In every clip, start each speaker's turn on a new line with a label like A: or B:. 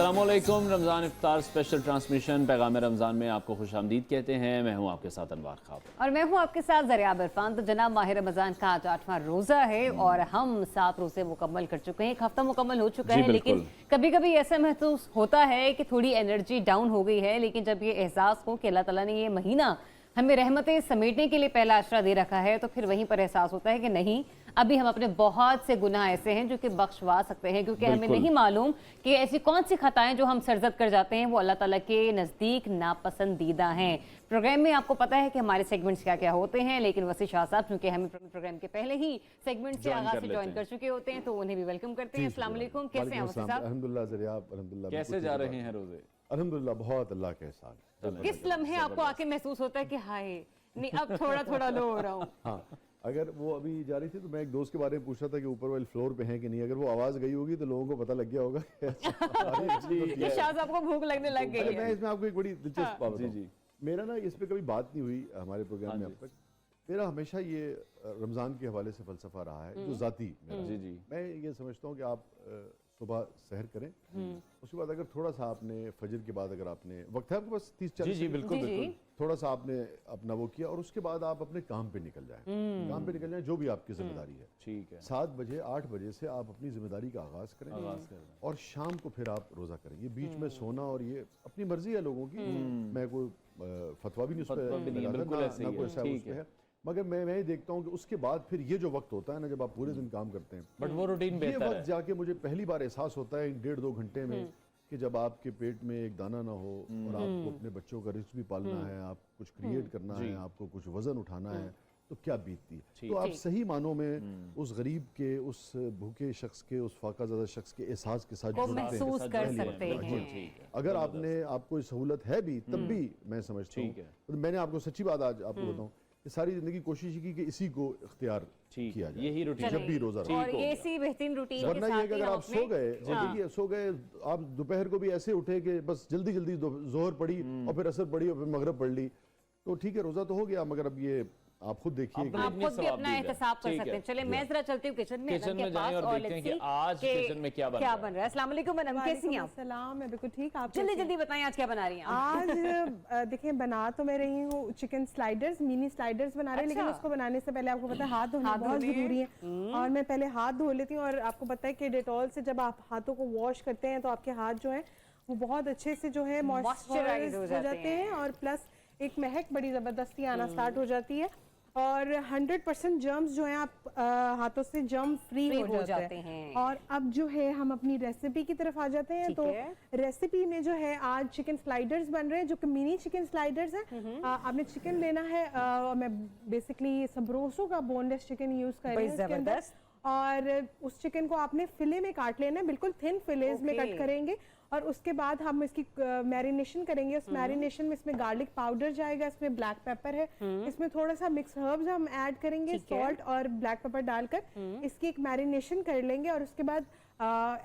A: अस्सलामुअलैकुम। रमज़ान इफ्तार special transmission पैगाम रमज़ान में आपको खुशामदीद कहते हैं। मैं हूं आपके साथ अनवार खाब
B: और मैं हूं आपके साथ ज़रिया इरफान। तो जनाब माह रमज़ान का आज 8वां रोज़ा है और हम 7 रोज़े मुकम्मल कर चुके हैं। एक हफ्ता मुकम्मल हो चुका है, लेकिन कभी कभी ऐसा महसूस होता है कि थोड़ी एनर्जी डाउन हो गई है। लेकिन जब ये एहसास हो कि अल्लाह ताला ने ये महीना हमें रहमतें समेटने के लिए पहला आशरा दे रखा है, तो फिर वहीं पर एहसास होता है कि नहीं, अभी हम अपने बहुत से गुनाह ऐसे हैं जो कि बख्शवा सकते हैं, क्योंकि हमें नहीं मालूम कि ऐसी कौन सी खताएं जो हम सरजद कर जाते हैं वो अल्लाह ताला के नज़दीक नापसंदीदा हैं। प्रोग्राम में आपको पता है कि हमारे सेगमेंट्स क्या क्या होते हैं, लेकिन वसी शाह साहब चूंकि हमें प्रोग्राम के पहले ही सेगमेंट से आगाज से ज्वाइन कर चुके होते हैं, तो उन्हें भी वेलकम करते हैं। अस्सलाम वालेकुम, कैसे हैं वसी साहब?
C: अल्हम्दुलिल्लाह ज़रिया, अल्हम्दुलिल्लाह।
A: कैसे जा रहे हैं रोजे?
C: अल्हम्दुलिल्लाह बहुत अल्लाह के एहसान।
B: किस लम्हे आपको आके महसूस होता है कि हाय नहीं अब थोड़ा थोड़ा लो हो रहा हूँ?
C: हाँ, अगर वो अभी जा रही थी तो मैं एक दोस्त के बारे में पूछ रहा था कि ऊपर वाले फ्लोर पे हैं कि नहीं। अगर वो आवाज गई होगी तो लोगों को पता लग गया होगा
B: कि शायद आपको भूख लगने लग गई है।
C: मैं इसमें आपको एक बड़ी दिलचस्प बात बताऊं। मेरा ना इस पे कभी बात नहीं हुई हमारे प्रोग्राम में अब तक। मेरा हमेशा ये रमज़ान के हवाले से फ़लसफ़ा रहा है जो ज़ाती मेरा। मैं ये समझता हूँ कि आप सुबह सहर करें, उसके बाद अगर थोड़ा सा आपने फजर के बाद अगर आपने वक्त है आपके पास 30-40
A: जी बिल्कुल बिल्कुल,
C: थोड़ा सा आपने अपना वो किया और उसके बाद आप अपने काम पे निकल जाएं। काम पे निकल जाएं जो भी आपकी जिम्मेदारी है।
A: ठीक है,
C: 7 बजे 8 बजे से आप अपनी जिम्मेदारी का आगाज करें और शाम को फिर आप रोजा करें। ये बीच में सोना और ये अपनी मर्जी है लोगों की। मैं कोई फतवा भी नहीं उस पर, ना कोई ऐसा उस पे है, मगर मैं देखता हूँ कि उसके बाद फिर ये जो वक्त होता है ना, जब आप पूरे दिन काम करते हैं,
A: बट वो रूटीन
C: ये वक्त जाके मुझे पहली बार एहसास होता है 1.5-2 घंटे में कि जब आपके पेट में एक दाना ना हो और आपको अपने बच्चों का रिस्क भी पालना है, आप कुछ क्रिएट करना है, आपको कुछ वजन उठाना है, तो क्या बीतती है। तो आप सही मानों में उस गरीब के, उस भूखे शख्स के, उस फाकाज़दा शख्स के एहसास के साथ
B: महसूस कर सकते हैं।
C: अगर आपको सहूलत है भी तब भी मैं समझता हूँ। मैंने आपको सच्ची बात आज आपको बताऊँ, सारी जिंदगी कोशिश की कि इसी को इख्तियार किया जाए, यही रूटीन जब भी रोजा रहा।
B: और इसी बेहतरीन रूटीन
C: वरना ये अगर आप सो गए आप दोपहर को भी ऐसे उठे कि बस जल्दी जल्दी जोहर पड़ी और फिर असर पड़ी और फिर मगरब पढ़ ली, तो ठीक है रोजा तो हो गया, मगर अब ये आप खुद देखिए,
B: आप खुद भी अपना एहतसाब कर सकते हैं। चलिए मैं जरा चलती हूँ किचन में
A: जाएं और देखते हैं कि आज किचन में क्या बन रहा है।
B: अस्सलाम वालेकुम मैडम, कैसी हैं आप?
D: सलाम, मैं बिल्कुल ठीक। आप
B: जल्दी जल्दी बताएं आज क्या बना रही हैं?
D: आज देखिए बना तो मैं रही हूँ चिकन स्लाइडर्स, मिनी स्लाइडर्स बना रहे हैं। लेकिन उसको बनाने से पहले आपको पता है हाथ धोना बहुत जरूरी है, और मैं पहले हाथ धो लेती हूँ। और आपको पता है कि डेटॉल से जब आप हाथों को वॉश करते हैं तो आपके हाथ जो है वो बहुत अच्छे से जो है मॉइस्चराइज हो जाते हैं, और प्लस एक महक बड़ी जबरदस्ती आना स्टार्ट हो जाती है, और 100% जर्म्स जो हैं आप हाथों से जर्म फ्री हो जाते हैं। और अब जो है हम अपनी रेसिपी की तरफ आ जाते हैं। तो रेसिपी में जो है आज चिकन स्लाइडर्स बन रहे हैं, जो कि मिनी चिकन स्लाइडर्स हैं। आपने चिकन लेना है, मैं बेसिकली सबरोसो का बोनलेस चिकन यूज कर रही हूँ, और उस चिकन को आपने फिले में काट लेना है, बिल्कुल थिन फिलेज में कट करेंगे। और उसके बाद हम इसकी मैरिनेशन करेंगे। उस मैरिनेशन में इसमें गार्लिक पाउडर जाएगा, इसमें ब्लैक पेपर है, इसमें थोड़ा सा मिक्स हर्ब्स हम ऐड करेंगे, सॉल्ट और ब्लैक पेपर डालकर इसकी एक मैरिनेशन कर लेंगे। और उसके बाद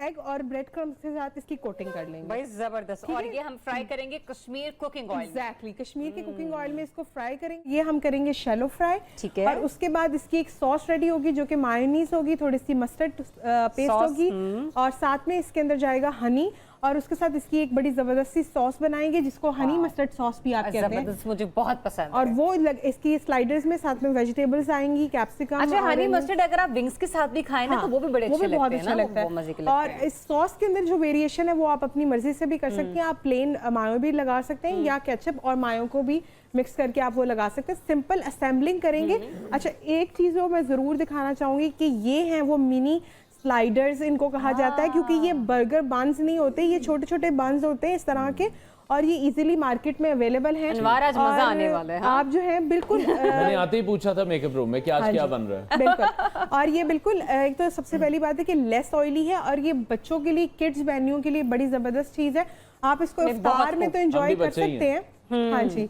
D: एग और ब्रेड क्रम्स के साथ इसकी कोटिंग कर लेंगे।
B: भाई जबरदस्त। और ये हम फ्राई करेंगे Kashmir cooking oil.
D: Exactly, Kashmir के कुकिंग ऑयल में इसको फ्राई करेंगे। ये हम करेंगे शैलो फ्राई,
B: ठीक है।
D: और उसके बाद इसकी एक सॉस रेडी होगी जो कि मायोनीज होगी, थोड़ी सी मस्टर्ड पेस्ट होगी, और साथ में इसके अंदर जाएगा हनी, और उसके साथ इसकी एक बड़ी जबरदस्त सी सॉस बनाएंगे जिसको हनी मस्टर्ड सॉस भी आप कहते हैं।
B: मुझे बहुत पसंद
D: और वो इसकी स्लाइडर्स में साथ में वेजिटेबल्स आएंगी, कैप्सिकम।
B: अच्छा, हनी मस्टर्ड अगर आप विंग्स के साथ भी खाएं ना, तो वो भी बड़े अच्छे लगते हैं।
D: और इस सॉस के अंदर जो वेरिएशन है वो आप अपनी मर्जी से भी कर सकते हैं। आप प्लेन मायो भी लगा सकते हैं, या केचप और मायो को भी मिक्स करके आप वो लगा सकते हैं। सिंपल असेंबलिंग करेंगे। अच्छा, एक चीज वो मैं जरूर दिखाना चाहूंगी कि ये हैं वो मिनी स्लाइडर्स इनको कहा जाता है, क्योंकि ये बर्गर बन्स नहीं होते, ये छोटे छोटे बन्स होते हैं इस तरह के, और ये इजीली मार्केट में अवेलेबल है।
B: आज मजा आने वाला है।
D: आप जो है बिल्कुल
A: मैंने आते ही पूछा था मेकअप रूम में कि आज क्या बन रहा है।
D: बिल्कुल। और ये बिल्कुल एक तो सबसे पहली बात है कि लेस ऑयली है, और ये बच्चों के लिए, किड्स मेन्यू के लिए बड़ी जबरदस्त चीज है। आप इसको इफ्तार में तो एंजॉय कर सकते हैं। हाँ जी।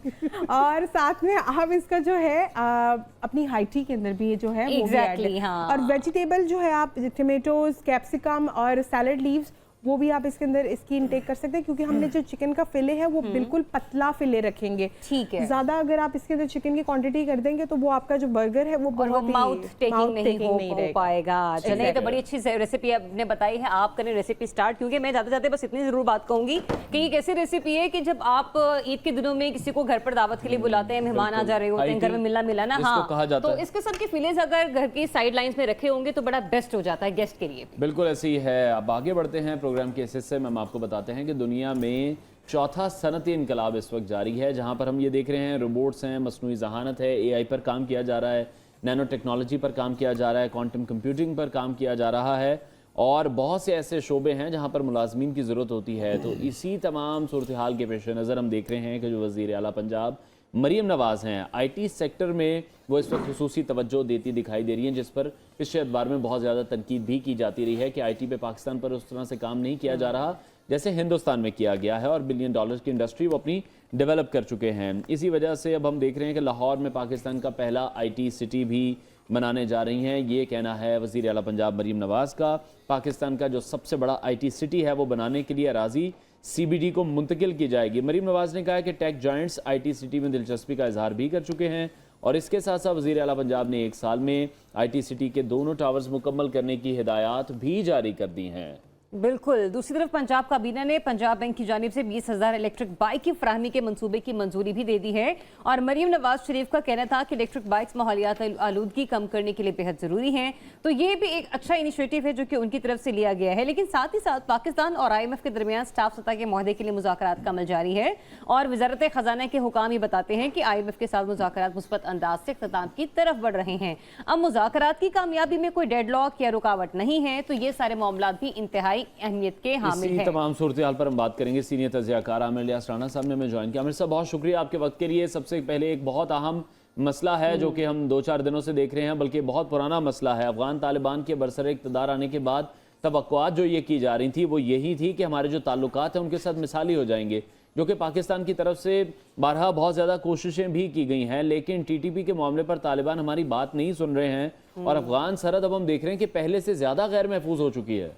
D: और साथ में आप इसका जो है अपनी हाइटी के अंदर भी ये जो है
B: exactly, हाँ।
D: और वेजिटेबल जो है आप टमेटोज, कैप्सिकम और सैलड लीव्स वो भी आप इसके अंदर इसकी इनटेक कर सकते हैं, क्योंकि हमने जो चिकन का फिले है वो बिल्कुल पतला फिले रखेंगे।
B: ठीक है।
D: ज्यादा अगर आप इसके अंदर चिकन की क्वांटिटी कर देंगे तो वो आपका जो बर्गर है वो बहुत ही
B: माउथ टेकिंग नहीं हो
D: रहेगा।
B: पाएगा। चलिए, तो बड़ी अच्छी रेसिपी आपने बताई है। आप करें रेसिपी स्टार्ट, क्योंकि मैं जाते जाते बस इतनी जरूर बात कहूंगी कि ये कैसी रेसिपी है कि जब आप ईद के दिनों में किसी को घर पर दावत के लिए बुलाते हैं, मेहमान आ जा रहे होते हैं, घर में मिलना मिलाना, हाँ, तो इस किस्म के फिलेज अगर घर की साइड लाइंस में रखे होंगे तो बड़ा बेस्ट हो जाता है गेस्ट के लिए।
A: बिल्कुल ऐसे ही है। अब आगे बढ़ते हैं प्रोग्राम के इस हिस्से में। हम आपको बताते हैं कि दुनिया में चौथा सनती इनकलाब इस वक्त जारी है, जहां पर हम ये देख रहे हैं रोबोट्स हैं, मसनूई जहानत है, एआई पर काम किया जा रहा है, नैनो टेक्नोलॉजी पर काम किया जा रहा है, क्वांटम कंप्यूटिंग पर काम किया जा रहा है, और बहुत से ऐसे शोबे हैं जहां पर मुलाजमीन की ज़रूरत होती है। तो इसी तमाम सूरत हाल के पेश नज़र हम देख रहे हैं कि जो वज़ीर आला पंजाब मरीम नवाज़ हैं, आईटी सेक्टर में वो इस वक्त खुसूसी तवज्जो देती दिखाई दे रही हैं, जिस पर पिछले अखबार में बहुत ज़्यादा तनकीद भी की जाती रही है कि आईटी पे पाकिस्तान पर उस तरह से काम नहीं किया जा रहा जैसे हिंदुस्तान में किया गया है, और बिलियन डॉलर की इंडस्ट्री वो अपनी डेवलप कर चुके हैं। इसी वजह से अब हम देख रहे हैं कि लाहौर में पाकिस्तान का पहला आईटी सिटी भी बनाने जा रही हैं। ये कहना है वज़ीर आला पंजाब मरीम नवाज़ का। पाकिस्तान का जो सबसे बड़ा आईटी सिटी है वो बनाने के लिए अराजी सीबीडी को मुंतकिल की जाएगी। मरीम नवाज़ ने कहा कि टेक जायंट्स आईटी सिटी में दिलचस्पी का इजहार भी कर चुके हैं, और इसके साथ साथ वज़ीर आला पंजाब ने 1 साल में आईटी सिटी के दोनों टावर्स मुकम्मल करने की हिदायत भी जारी कर दी हैं।
B: बिल्कुल। दूसरी तरफ पंजाब काबीना ने पंजाब बैंक की जानिब से 20,000 इलेक्ट्रिक बाइक की फराहमी के मंसूबे की मंजूरी भी दे दी है, और मरीम नवाज शरीफ का कहना था कि इलेक्ट्रिक बाइक्स माहौलियात आलूदगी कम करने के लिए बेहद ज़रूरी हैं। तो ये भी एक अच्छा इनिशिएटिव है जो कि उनकी तरफ से लिया गया है। लेकिन साथ ही साथ पाकिस्तान और IMF के दरमियान स्टाफ सतह के मुआहदे के लिए मुज़ाकरात का अमल जारी है, और वजारत ख़जाना के हुकाम ये बताते हैं कि IMF के साथ मुज़ाकरात मुस्बत अंदाज से इख्तिताम की तरफ बढ़ रहे हैं। अब मुज़ाकरात की कामयाबी में कोई डेडलॉक या रुकावट नहीं है, तो ये सारे मामला भी इंतहाई अहमियत के हामिल है।
A: तमाम सूरत हाल पर हम बात करेंगे। सीनियर तज्ज़ियाकार आमिर इलियास राणा साहब ने हमें ज्वाइन किया। आमिर साहब, बहुत शुक्रिया आपके वक्त के लिए। सबसे पहले एक बहुत अहम मसला है जो कि हम 2-4 दिनों से देख रहे हैं, बल्कि बहुत पुराना मसला है। अफगान तालिबान के बरसरे इक़्तिदार आने के बाद तवक्कुआत जो ये की जा रही थी वो यही थी कि हमारे जो ताल्लुकात हैं उनके साथ मिसाली हो जाएंगे, जो कि पाकिस्तान की तरफ से बारहा बहुत ज़्यादा कोशिशें भी की गई हैं, लेकिन TTP के मामले पर तालिबान हमारी बात नहीं सुन रहे हैं, और अफगान सरहद अब हम देख रहे हैं कि पहले से ज़्यादा गैर महफूज हो चुकी है।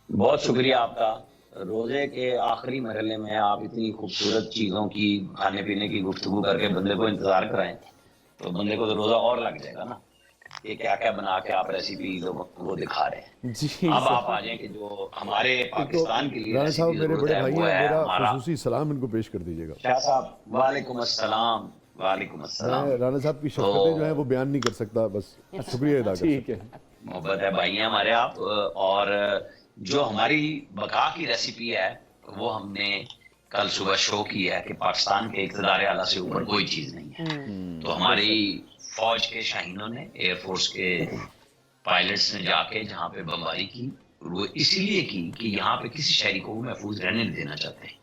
E: बहुत शुक्रिया आपका। रोजे के आखिरी मरहले में आप इतनी खूबसूरत चीजों की, खाने पीने की गुफ्तगू करके बंदे को इंतजार कराएं तो बंदे को तो रोजा और लग जाएगा ना। ये क्या क्या बना के आप रेसिपी लोगों को दिखा रहे हैं।
A: जी,
E: अब आप आ जाए कि जो हमारे पाकिस्तान के लिए
C: राणा साहब मेरे बड़े भाई हैं, मेरा
E: हमारा
C: खुसूसी सलाम इनको पेश कर दीजिएगा।
E: शाह साहब, वालेकुम अस्सलाम। वालेकुम अस्सलाम।
C: मैं राणा साहब की शफ़क़तें जो है वो बयान नहीं कर सकता, बस शुक्रिया अदा कर
A: ठीक है।
E: मोहब्बत है भाई हैं हमारे आप। और जो हमारी बका की रेसिपी है वो हमने कल सुबह शो की है कि पाकिस्तान के इक़्तिदार आला से ऊपर कोई चीज नहीं है। तो हमारी फौज के शाहीनों ने, एयरफोर्स के पायलट्स ने जाके जहाँ पे बमबारी की, वो इसीलिए की कि यहाँ पे किसी शहरी को महफूज रहने नहीं देना चाहते हैं।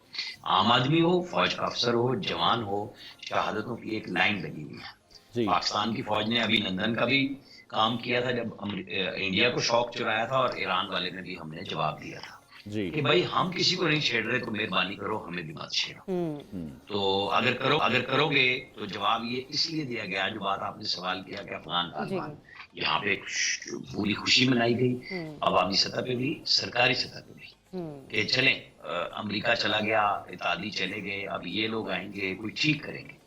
E: आम आदमी हो, फौज का अफसर हो, जवान हो, शहादतों की एक लाइन लगी हुई है। पाकिस्तान की फौज ने अभिनंदन का भी काम किया था जब इंडिया को शौक चुराया था, और ईरान वाले ने भी हमने जवाब दिया था कि भाई हम किसी को नहीं छेड़ रहे, तो मेहरबानी करो हमें भी मत छेड़ो। तो अगर करोगे तो जवाब ये इसलिए दिया गया, जो बात आपने सवाल किया कि अफगान तालिबान, यहाँ पे पूरी खुशी मनाई गई अवामी सतह पे भी, सरकारी सतह पे भी, कि चलें अमेरिका चला गया, इताली चले गए, अब ये लोग आएंगे, कोई ठीक करेंगे।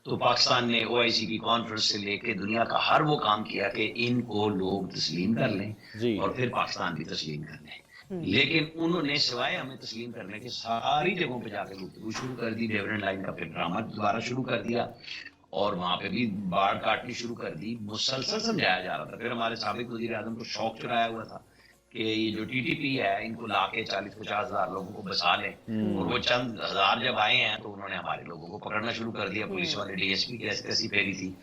E: तो पाकिस्तान ने OIC की कॉन्फ्रेंस से लेके दुनिया का हर वो काम किया कि इनको लोग तस्लीम कर लें और फिर पाकिस्तान भी तस्लीम कर लें। लेकिन उन्होंने सिवाय हमें तस्लीम करने के सारी जगहों पे जाकर गुफ्तगू शुरू कर दी, डिफरेंट लाइन का फिर ड्रामा दोबारा शुरू कर दिया, और वहां पे भी बाढ़ काटनी शुरू कर दी। मुसलसल समझाया जा रहा था। फिर हमारे साबिक वज़ीर आज़म को शौक चुराया हुआ था कि ये जो TTP है इनको लाके 40-50 हज़ार लोगों को बसा लें, और वो चंद हजार जब आए हैं तो उन्होंने हमारे लोगों को पकड़ना शुरू कर दिया। पुलिस वाले DSP की ऐसी फेरी थी,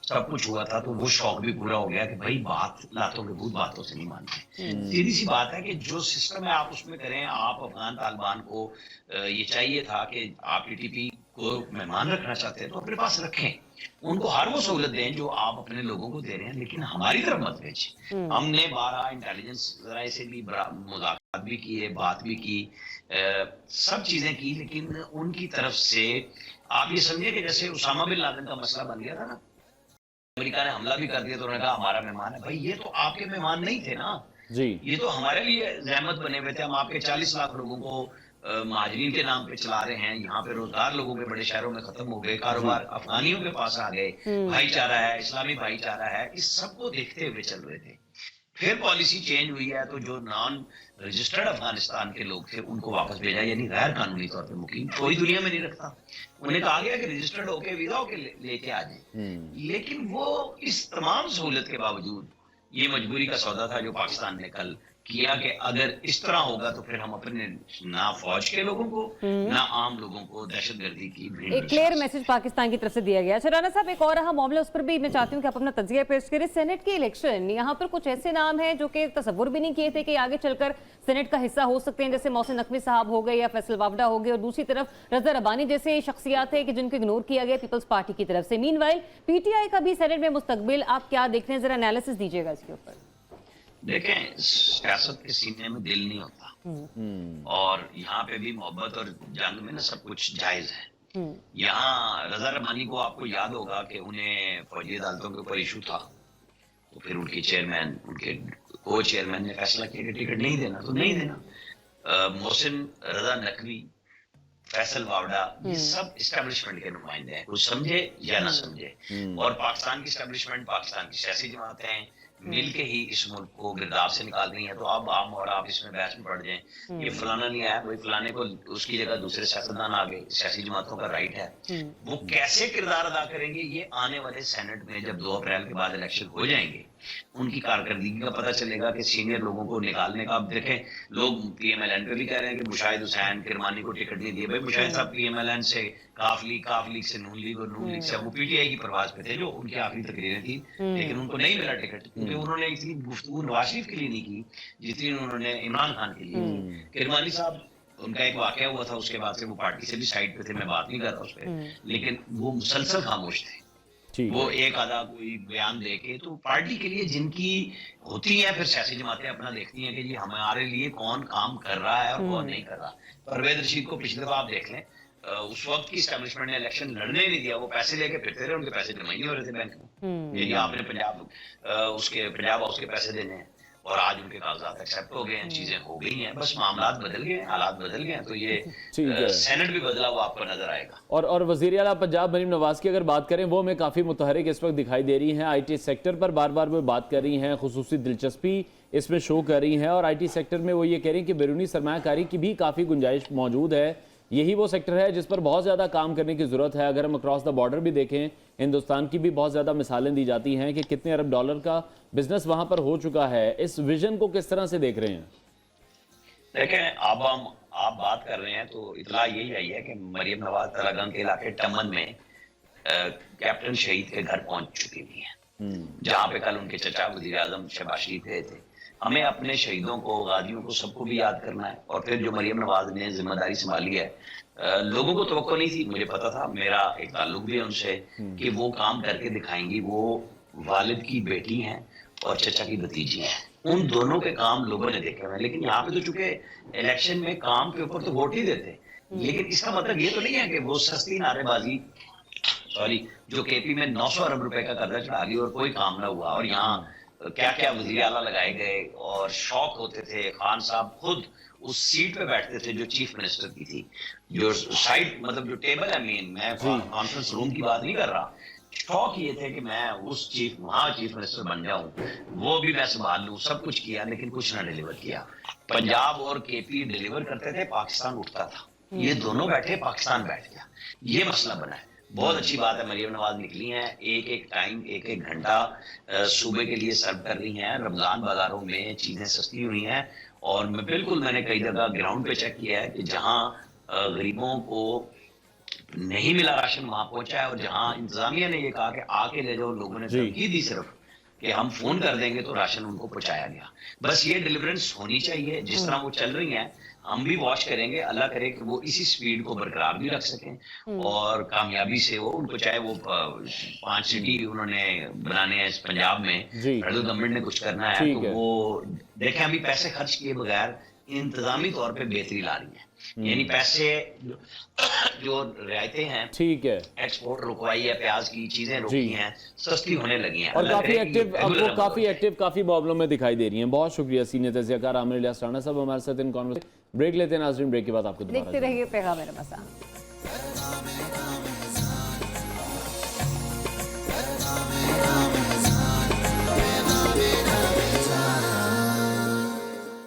E: सब कुछ हुआ था। तो वो शौक भी पूरा हो गया कि भाई बात लातों के भूत बातों से नहीं मानते। सीधी सी बात है कि जो सिस्टम है आप उसमें करें। आप अफगान तालिबान को ये चाहिए था कि आप TTP को मेहमान रखना चाहते हैं तो अपने पास रखें, उनको हर वो सहूलत दें जो आप अपने लोगों को दे रहे हैं, लेकिन हमारी तरफ मत भेजें। हमने 12 इंटेलिजेंस जराए से भी मुज़ाकरात भी किए, बात भी की, सब चीजें की, लेकिन उनकी तरफ से आप ये समझिए कि जैसे उसामा बिन लादेन का मसला बन गया था ना, अमेरिका ने हमला भी कर दिया तो उन्होंने कहा हमारा मेहमान है। भाई ये तो आपके मेहमान नहीं थे ना,
A: जी।
E: ये तो हमारे लिए जहमत बने हुए थे। हम आपके 40 लाख लोगों को महाजरीन के नाम पे चला रहे हैं। यहाँ पे रोजगार लोगों के बड़े शहरों में खत्म हो गए, कारोबार अफगानियों के पास आ गए, भाईचारा है, इस्लामी भाईचारा है, इस सबको देखते हुए चल रहे थे। फिर पॉलिसी चेंज हुई है तो जो नॉन रजिस्टर्ड अफगानिस्तान के लोग थे उनको वापस भेजा, यानी गैर कानूनी तौर पे मुकीम कोई दुनिया में नहीं रखता। उन्हें कहा गया कि रजिस्टर्ड होके वीजा होके लेके आ जाए, लेकिन वो इस तमाम सहूलत के बावजूद ये मजबूरी का सौदा था जो पाकिस्तान ने कल किया कि अगर इस तरह होगा तो फिर हम अपने ना फौज के लोगों को ना आम लोगों को दहशतगर्दी की भीड़
B: एक क्लियर मैसेज पाकिस्तान की तरफ से दिया गया। राना साहब, एक और अहम मामला, उस पर भी मैं चाहती हूँ कि आप अपना तज्जिया पेश करें। सेनेट की इलेक्शन, यहाँ पर कुछ ऐसे नाम हैं जो कि तसव्वुर भी नहीं किए थे कि आगे चलकर सेनेट का हिस्सा हो सकते हैं, जैसे मोहसिन नकवी साहब हो गए या फैसल वावडा हो गए, और दूसरी तरफ रजा रबानी जैसे शख्सियात है कि जिनको इग्नोर किया गया पीपल्स पार्टी की तरफ से। मीनवाइल पीटीआई का भी सेनेट में मुस्तकबिल आप क्या देख रहे हैं, जरा एनालिसिस दीजिएगा इसके ऊपर।
E: देखें, सियासत के सीने में दिल नहीं होता और यहाँ पे भी मोहब्बत और जंग में ना सब कुछ जायज है। यहाँ रजा रबानी को आपको याद होगा कि उन्हें फौजी अदालतों के ऊपर इशू था, तो फिर उनके चेयरमैन, उनके को चेयरमैन ने फैसला किया कि टिकट नहीं देना तो नहीं देना। मोहसिन रजा नकवी, फैसल वावडा, ये सब इस्टेब्लिशमेंट के नुमाइंदे हैं, कुछ समझे या ना समझे। और पाकिस्तान की इस्टेब्लिशमेंट, पाकिस्तान की सियासी जमातें हैं, मिलके ही इस मुल्क को गिरदाव से निकाल रही है। तो अब आम और आप इसमें बहस में पड़ जाएं, ये फलाना नहीं आया, वही फलाने को उसकी जगह दूसरे सियासतदान आ गए, सियासी जमातों का राइट है। वो कैसे किरदार अदा करेंगे ये आने वाले सेनेट में जब 2 अप्रैल के बाद इलेक्शन हो जाएंगे उनकी कारकर्दगी का पता चलेगा कि सीनियर लोगों को निकालने का। अब देखें, लोग पीएमएलएन पे भी कह रहे हैं कि मुशाहिद हुसैन किरमानी को टिकट नहीं दिए। भाई मुशाहिद साहब पीएमएलएन से काफ लीग से नून लीग और नून लीग से वो पीटीआई की परवाज पे थे, जो उनकी आखिरी तकरीरें थी, लेकिन उनको नहीं मिला टिकट क्योंकि उन्होंने इतनी गुफ्तगू नवाज शरीफ के लिए नहीं की जितनी उन्होंने इमरान खान के लिए की। किरमानी साहब, उनका एक वाकया हुआ था, उसके बाद से वो पार्टी से भी साइड पे थे, मैं बात नहीं कर रहा उस पर, लेकिन वो मुसलसल खामोश थे। वो एक आधा कोई बयान देके, तो पार्टी के लिए जिनकी होती है फिर सियासी जमातें अपना देखती हैं कि जी हमारे लिए कौन काम कर रहा है और कौन नहीं कर रहा। परवेज रशीद को पिछली दफा आप देख लें, उस वक्त की एस्टेब्लिशमेंट ने इलेक्शन लड़ने नहीं दिया, वो पैसे लेके फिरते रहे, उनके पैसे जमा ही नहीं हो रहे थे बैंक में। यही आपने पंजाब हाउस के पैसे देने हैं और आज उनके कागजात एक्सेप्ट हो गए हैं, चीजें हो गई हैं, बस मामलात बदल गए, हालात बदल गए, तो ये सेनेट भी बदला हुआ आपको नजर आएगा।
A: और वज़ीर आला पंजाब मरीम नवाज की अगर बात करें, वो हमें काफ़ी मुतहरिक इस वक्त दिखाई दे रही हैं। आईटी सेक्टर पर बार बार वो बात कर रही हैं, खुसूसी दिलचस्पी इसमें शो कर रही हैं, और आईटी सेक्टर में वो ये कह रही हैं कि बैरूनी सरमायाकारी की भी काफ़ी गुंजाइश मौजूद है। यही वो सेक्टर है जिस पर बहुत ज़्यादा काम करने की ज़रूरत है। अगर हम अक्रॉस द बॉर्डर भी देखें, हिंदुस्तान की भी बहुत ज़्यादा मिसालें दी जाती हैं कि कितने अरब डॉलर का बिजनेस वहाँ पर हो चुका है। इस विजन को किस तरह से देख रहे हैं?
E: देखें, अब हम आप बात कर रहे हैं तो इतला यही आई है कि मरियम नवाज तरागंग के इलाके टमन में कैप्टन शहीद के घर पहुंच चुकी हुई है, जहां पे कल उनके चचा वज़ीर आज़म शहबाज शरीफ गए थे। हमें अपने शहीदों को, गाजियों को, सबको भी याद करना है। और फिर जो मरियम नवाज ने जिम्मेदारी संभाली है, लोगों को तवक्को नहीं थी, मुझे पता था, मेरा एक ताल्लुक भी है उनसे, कि वो काम करके दिखाएंगी। वो वालिद की बेटी हैं और चचा की भतीजी हैं, उन दोनों के काम लोगों ने देखे हुए हैं। लेकिन यहाँ पे तो चूंकि इलेक्शन में काम के ऊपर तो वोट ही देते, लेकिन इसका मतलब ये तो नहीं है कि वो सस्ती नारेबाजी, जो केपी में 900 अरब रुपए का कर्जा चढ़ा ली और कोई काम ना हुआ, और यहाँ क्या क्या वज़ीर आला लगाए गए और शौक होते थे। खान साहब खुद उस सीट पे बैठते थे जो चीफ मिनिस्टर की थी, जो साइड मतलब जो टेबल है मेन, मैं कॉन्फ्रेंस रूम की बात नहीं कर रहा। शौक ये थे कि मैं उस चीफ मिनिस्टर बन जाऊं, वो भी मैं संभाल लूं। सब कुछ किया लेकिन कुछ ना डिलीवर किया। पंजाब और केपी डिलीवर करते थे, पाकिस्तान उठता था। ये दोनों बैठे, पाकिस्तान बैठ गया, ये मसला बना है। बहुत अच्छी बात है, मरियम नवाज निकली हैं, एक एक टाइम, एक एक घंटा सूबे के लिए सर्व कर रही हैं। रमजान बाजारों में चीजें सस्ती हुई हैं, और मैंने कई जगह ग्राउंड पे चेक किया है कि जहां गरीबों को नहीं मिला राशन वहां पहुंचा है, और जहां इंतजामिया ने ये कहा कि आके ले जाओ, लोगों ने धमकी दी सिर्फ कि हम फोन कर देंगे तो राशन उनको पहुंचाया गया। बस ये डिलीवरेंस होनी चाहिए। जिस तरह वो चल रही हैं, हम भी वॉच करेंगे, अल्लाह करे कि वो इसी स्पीड को बरकरार भी रख सकें और कामयाबी से हो उनको। चाहे वो 5 सिटी उन्होंने बनाने हैं इस पंजाब में, फेडरल गवर्नमेंट ने कुछ करना है, तो वो देखें, अभी पैसे खर्च किए बगैर इंतजामी तौर पे बेहतरी ला रही है। यानी पैसे जो रियायतें हैं,
A: ठीक है,
E: एक्सपोर्ट रुकवाई है, प्याज की चीजें रुकी हैं, सस्ती होने लगी हैं
A: और
E: अल्लाह
A: काफी
E: करे कि
A: एक्टिव, आपको
E: रेगुलर
A: काफी एक्टिव काफी मामलों में दिखाई दे रही हैं। बहुत शुक्रिया सीनियर तजियाकार आमिर इलियास राणा साहब हमारे साथ इन कॉन्वर्सेशन। ब्रेक लेते हैं नाज़रीन, ब्रेक के बाद आपको दोबारा
B: देखते रहिए पैगाम रमज़ान।